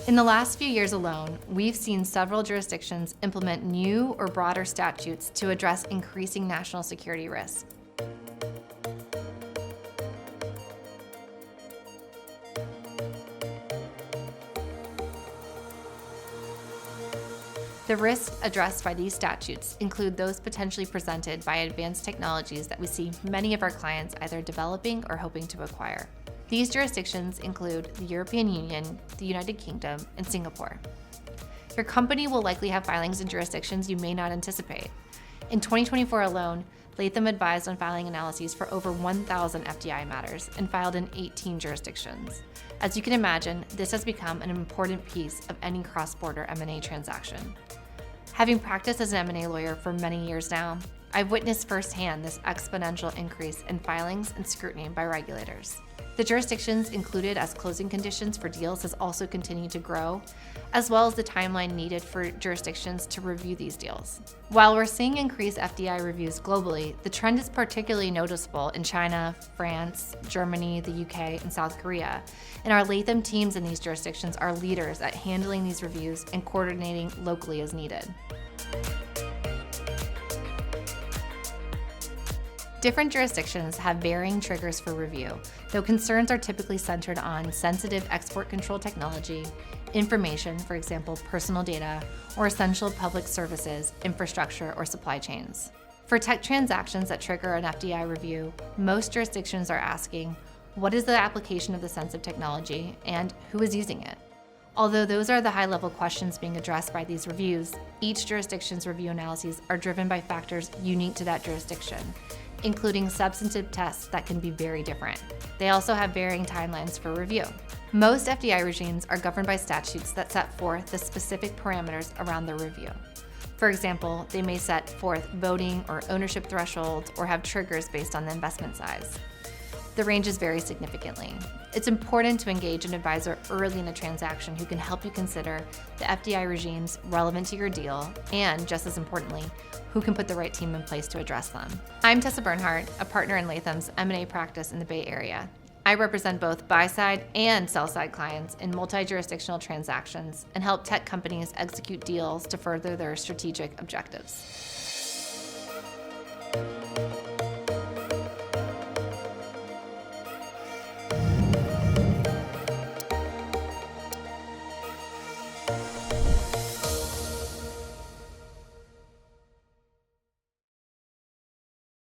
In the last few years alone, we've seen several jurisdictions implement new or broader statutes to address increasing national security risks. The risks addressed by these statutes include those potentially presented by advanced technologies that we see many of our clients either developing or hoping to acquire. These jurisdictions include the European Union, the United Kingdom, and Singapore. Your company will likely have filings in jurisdictions you may not anticipate. In 2024 alone, Latham advised on filing analyses for over 1,000 FDI matters and filed in 18 jurisdictions. As you can imagine, this has become an important piece of any cross-border M&A transaction. Having practiced as an M&A lawyer for many years now, I've witnessed firsthand this exponential increase in filings and scrutiny by regulators. The jurisdictions included as closing conditions for deals has also continued to grow, as well as the timeline needed for jurisdictions to review these deals. While we're seeing increased FDI reviews globally, the trend is particularly noticeable in China, France, Germany, the UK, and South Korea. And our Latham teams in these jurisdictions are leaders at handling these reviews and coordinating locally as needed. Different jurisdictions have varying triggers for review, though concerns are typically centered on sensitive export control technology, information, for example, personal data, or essential public services, infrastructure, or supply chains. For tech transactions that trigger an FDI review, most jurisdictions are asking, what is the application of the sensitive technology and who is using it? Although those are the high-level questions being addressed by these reviews, each jurisdiction's review analyses are driven by factors unique to that jurisdiction, including substantive tests that can be very different. They also have varying timelines for review. Most FDI regimes are governed by statutes that set forth the specific parameters around the review. For example, they may set forth voting or ownership thresholds or have triggers based on the investment size. The ranges vary significantly. It's important to engage an advisor early in a transaction who can help you consider the FDI regimes relevant to your deal and, just as importantly, who can put the right team in place to address them. I'm Tessa Bernhardt, a partner in Latham's M&A practice in the Bay Area. I represent both buy-side and sell-side clients in multi-jurisdictional transactions and help tech companies execute deals to further their strategic objectives.